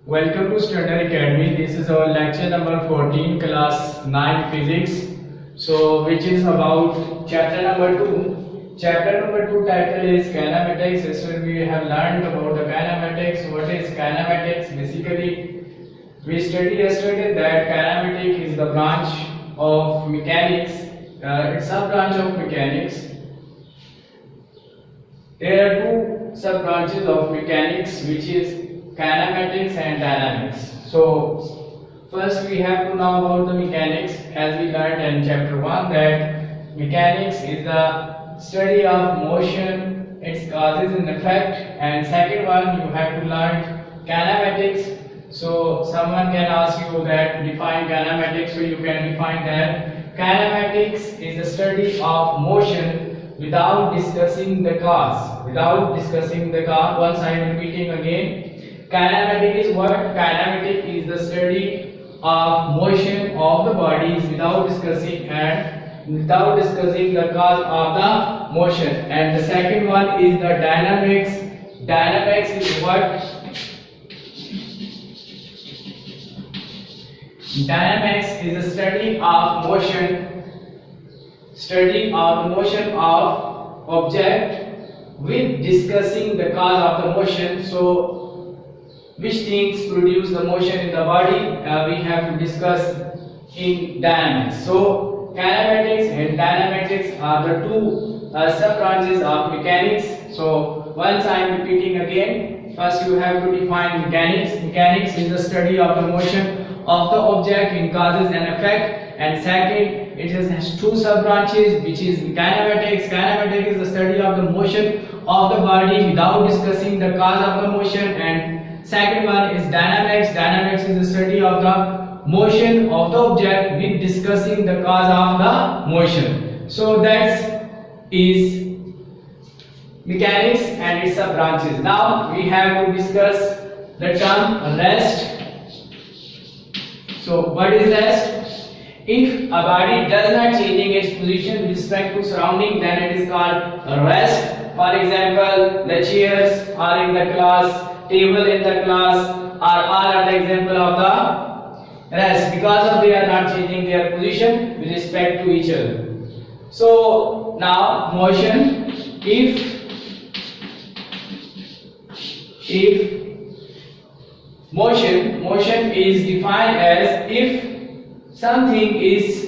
Welcome to Standard Academy. This is our lecture number 14, class 9 physics. So, which is about chapter number 2. Chapter number 2 title is kinematics. So, we have learned about the kinematics. What is kinematics? Basically, we studied yesterday that kinematic is the branch of mechanics. It's a branch of mechanics. There are two sub branches of mechanics, which is kinematics and dynamics. So first we have to know about the mechanics, as we learned in chapter 1 that mechanics is the study of motion, its causes and effect, and second one you have to learn kinematics. So someone can ask you that define kinematics, so you can define that kinematics is the study of motion without discussing the cause. Once I am repeating again, kinematic is what? Kinematic is the study of motion of the bodies without discussing the cause of the motion. And the second one is the dynamics. Dynamics is what? Dynamics is the study of motion of object with discussing the cause of the motion. So which things produce the motion in the body, we have to discuss in dynamics. So kinematics and dynamics are the two sub branches of mechanics. So once I am repeating again, first you have to define mechanics. Mechanics is the study of the motion of the object in causes and effect, and second it has two sub branches, which is kinematics. Kinematics is the study of the motion of the body without discussing the cause of the motion, and second one is dynamics. Dynamics is the study of the motion of the object with discussing the cause of the motion. So that is mechanics and its sub branches. Now we have to discuss the term rest. So what is rest? If a body does not changing its position with respect to surrounding, then it is called rest. For example, the chairs are in the class, table in the class are all are the example of the rest, because of they are not changing their position with respect to each other. So now motion, if motion is defined as if something is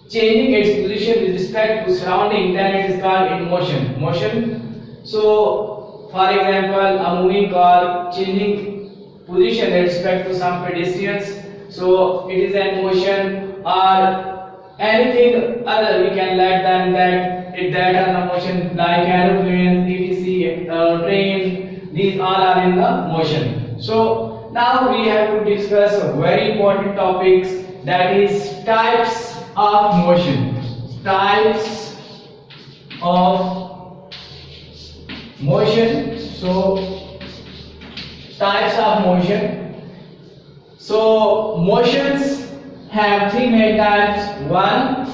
changing its position with respect to surrounding, then it is called in motion. So for example, a moving car changing position with respect to some pedestrians, so it is in motion, or anything other we can let them that are the motion, like aeroplane, etc, train, these all are in the motion. So now we have to discuss very important topics, that is types of motion. Types of motion. So types of motion. So motions have three main types. One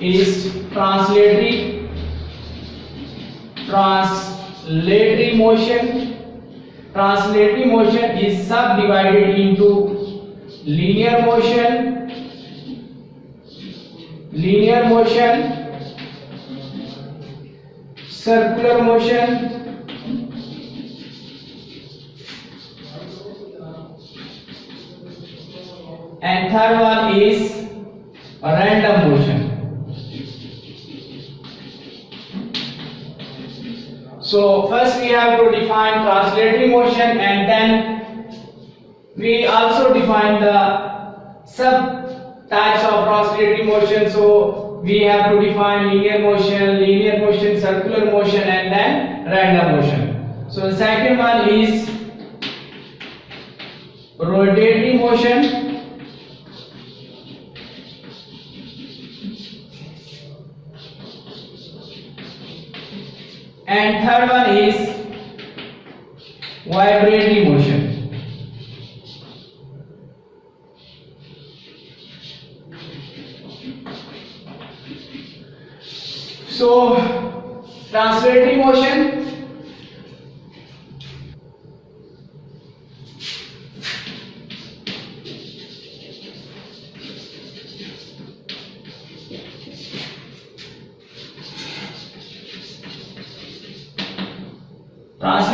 is translatory motion. Translatory motion is subdivided into linear motion, circular motion, and third one is random motion. So first we have to define translatory motion, and then we also define the sub types of translatory motion. So we have to define linear motion, circular motion, and then random motion. So the second one is rotatory motion. And third one is vibratory motion. So translatory motion,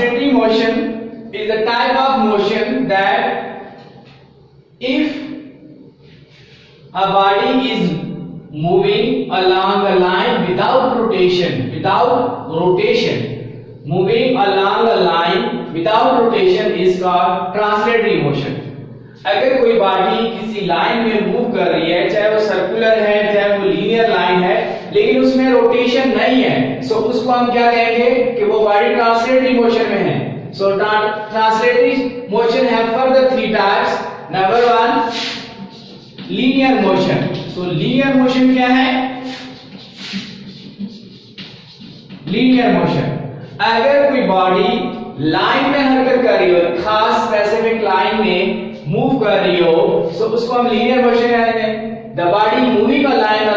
translatory motion is a type of motion that if a body is moving along a line without rotation, moving along a line without rotation is called translatory motion. अगर कोई body किसी line में move कर रही है, चाहे वो circular है चाहे वो लीनियर लाइन है, लेकिन उसमें रोटेशन नहीं है, सो उसको हम क्या कहेंगे कि वो बॉडी ट्रांसलेटरी मोशन में है. So translatory motion have further three types. Number 1 linear motion. So linear motion क्या है? लीनियर मोशन अगर कोई बॉडी लाइन में हरकत कर रही हो, खास स्पेसिफिक लाइन में मूव कर रही हो, सो उसको हम लीनियर मोशन कहेंगे. The body moving a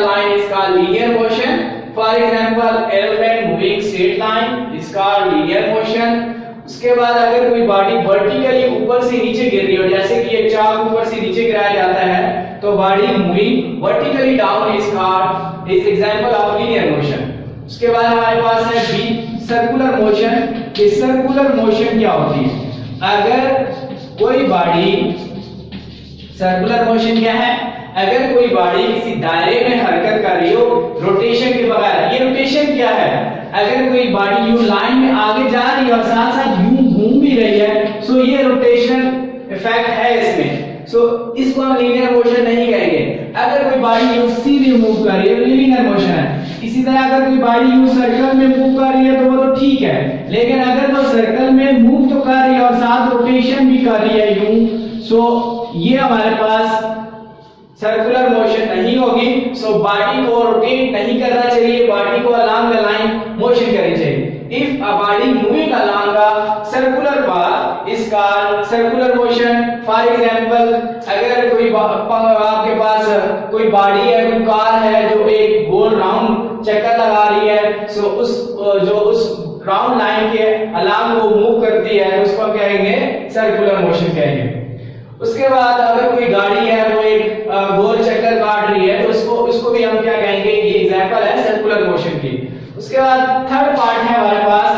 line is called linear motion. For example, airplane moving straight line is called linear motion. उसके बाद अगर कोई बॉडी वर्टिकली ऊपर से नीचे गिर रही हो, जैसे कि ये चाक ऊपर से नीचे गिराया जाता है, तो body moving vertically down is example of linear motion. उसके बाद हमारे पास है बी सर्कुलर मोशन. ये सर्कुलर मोशन क्या होती है? अगर कोई बॉडी, सर्कुलर मोशन क्या है? अगर कोई बॉडी किसी दायरे में हरकत कर रही हो रोटेशन के बगैर. ये रोटेशन क्या है? अगर कोई बॉडी यूं लाइन में आगे जा रही है और साथ साथ यूं घूम भी रही है, सो ये रोटेशन इफेक्ट है इसमें. सो इसको हम लीनियर मोशन नहीं कहेंगे. अगर कोई बॉडी यूं सीधी मूव कर रही है तो लीनियर मोशन है. इसी तरह अगर कोई बॉडी यूं सर्कल में मूव कर रही है तो वो तो ठीक है, लेकिन अगर वो सर्कल में मूव तो कर रही है और साथ रोटेशन भी कर रही है यूं, सो ये हमारे पास सर्कुलर मोशन नहीं होगी. सो बॉडी को रोटेट नहीं करना चाहिए, बॉडी को अलोंग द लाइन मोशन करनी चाहिए. If a body moving along a circular path is called circular motion. For example, अगर कोई आपके पास कोई बॉडी है, कोई कार है जो एक गोल राउंड चक्कर लगा रही है, सो उस राउंड लाइन के अलोंग वो मूव करती है, तो उसको कहेंगे सर्कुलर मोशन कहेंगे. उसके बाद अगर कोई गाड़ी है वो एक गोल चक्कर काट रही है, तो उसको भी हम क्या कहेंगे? ये एग्जांपल है सर्कुलर मोशन की. उसके बाद थर्ड पार्ट है हमारे पास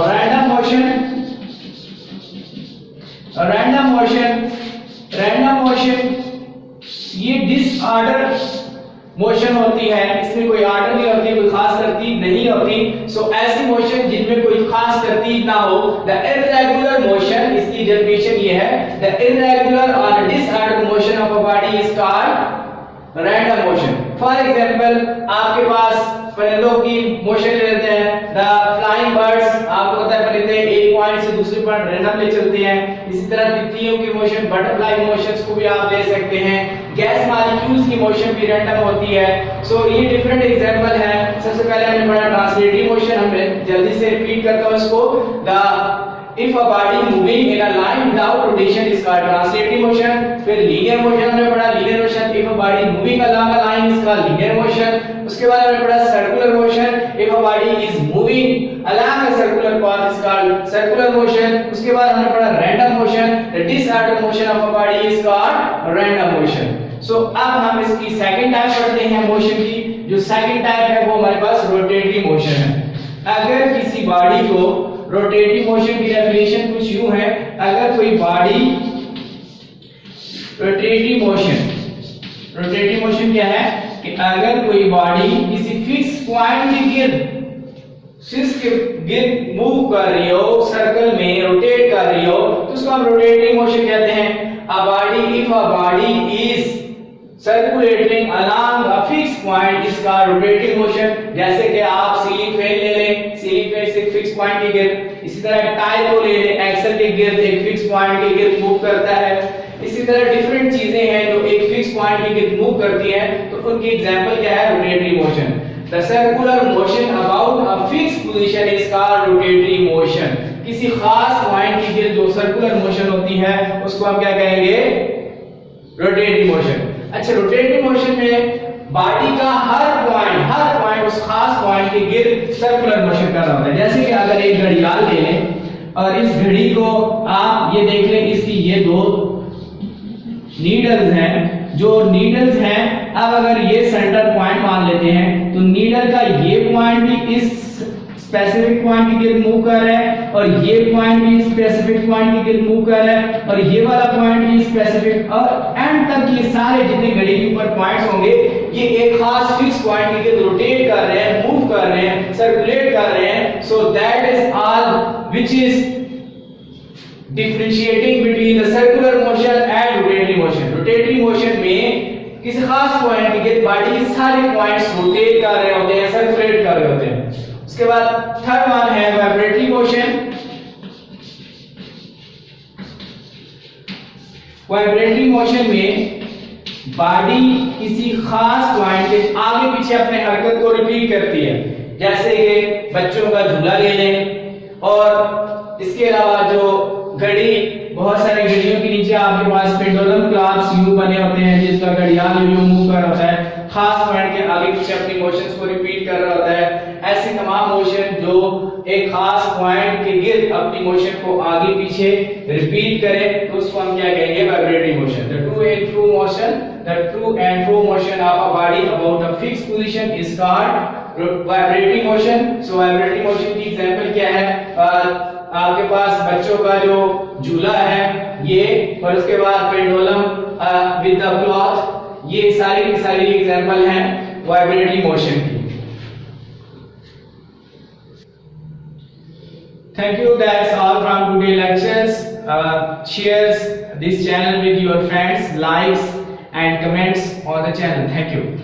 रैंडम मोशन. रैंडम मोशन ये डिसऑर्डर मोशन होती है. इसमें कोई ऑर्डर नहीं होती, कोई खास तरतीब नहीं होती. सो ऐसी मोशन जिनमें कोई खास तरतीब ना हो, द इर्रेगुलर मोशन, इसकी डेफिनेशन ये है, द इर्रेगुलर और disorder motion of a body is called random motion. For example, आपके पास परिंदों की मोशन ले लेते हैं. द फ्लाइंग बर्ड्स, आपको पता है परिंदे एक पॉइंट से दूसरे पॉइंट रैंडमली चलते हैं. इसी तरह तितलियों की मोशन, बटरफ्लाई मोशंस को भी आप ले सकते हैं. गैस मॉलिक्यूल्स की मोशन भी रैंडम होती है. सो ये डिफरेंट एग्जांपल है. सबसे पहले हमने पढ़ा ट्रांसलेटरी मोशन. हम जल्दी से रिपीट करता हूं इसको. The If a body moving in a line without rotation is called translatory motion. फिर linear motion हमने पढ़ा. linear motion if a body moving along a line is called linear motion. उसके बाद हमने पढ़ा circular motion. If a body is moving along a circular path is called circular motion. उसके बाद हमने पढ़ा random motion. The disordered motion of a body is called random motion. So अब हम इसकी सेकंड टाइप पढ़ते हैं मोशन की. जो सेकंड टाइप है वो हमारे पास रोटेटरी मोशन है. अगर किसी बॉडी को रोटेटरी मोशन की डेफिनेशन कुछ यूं है. अगर कोई बॉडी रोटेटरी मोशन क्या है कि अगर कोई बॉडी किसी फिक्स पॉइंट के गिर्द मूव कर रही हो, सर्कल में रोटेट कर रही हो, तो उसको हम रोटेटरी मोशन कहते हैं. if a body is circulating along a fixed point is called rotating motion. जैसे कि आप सीलिंग फैन ले लें, सीलिंग फैन से फिक्स पॉइंट के गिर्द. इसी तरह टायर को ले लें, एक्सल के गिर्द एक फिक्स पॉइंट के गिर्द मूव करता है. इसी तरह डिफरेंट चीजें हैं जो एक फिक्स पॉइंट के गिर्द मूव करती हैं, तो उनकी एग्जांपल क्या है? Rotatory motion. The circular motion about a fixed position is called rotatory motion. किसी खास पॉइंट के गिर्द जो सर्कुलर मोशन होती है उसको हम क्या कहेंगे? Rotatory motion. अच्छा, रोटेटरी मोशन में बॉडी का हर पॉइंट उस खास पॉइंट के गिर्द सर्कुलर मोशन कर रहा होता है. जैसे कि अगर एक घड़ियाल ले लें और इस घड़ी को आप ये देख लें, इसकी ये दो नीडल्स हैं. जो नीडल्स हैं, अब अगर ये सेंटर पॉइंट मान लेते हैं तो नीडल का ये पॉइंट भी इस स्पेसिफिक पॉइंट के गिर्द मूव कर रहा है और ये पॉइंट भी स्पेसिफिक पॉइंट के गिर्द मूव कर रहा है और ये वाला पॉइंट भी स्पेसिफिक, और एंड तक ये सारे जितने घड़ी के ऊपर पॉइंट्स होंगे ये एक खास फिक्स पॉइंट के गिर्द रोटेट कर रहे हैं, मूव कर रहे हैं, सर्कुलेट कर रहे हैं. So that is all which is differentiating between the circular motion and rotatory motion. Rotatory motion में किसी खास पॉइंट के गिर्द बॉडी के सारे पॉइंट्स रोटेट कर रहे होते हैं, सर्कुलेट कर रहे होते हैं. उसके बाद थर्ड वन है वाइब्रेटरी मोशन. वाइब्रेटरी मोशन में बॉडी किसी खास पॉइंट के आगे पीछे अपने हरकत को रिपीट करती है. जैसे कि बच्चों का झूला ले लें, और इसके अलावा जो घड़ी, बहुत सारे घड़ियों के नीचे आपके पास पेंडुलम क्लॉक्स यू बने होते हैं जिसका घड़ियाल यू मूव कर रहा है, खास पॉइंट के आगे पीछे अपनी मोशंस को रिपीट कर रहा होता है. ऐसे तमाम मोशन जो एक खास पॉइंट के गिर्द अपनी मोशन को आगे पीछे रिपीट करे तो उसको हम क्या कहेंगे? Vibratory motion. The two and fro motion, the two and fro motion of a body about a fixed position is called vibratory motion. So vibratory motion की एग्जांपल क्या है? आपके पास बच्चों का जो झूला है ये, और उसके बाद पेंडुलम विद द क्लॉक, ये सारी की सारी एग्जांपल हैं वाइब्रेटरी मोशन की. Thank you. That's all from today lectures. Share this channel with your friends, likes and comments on the channel. Thank you.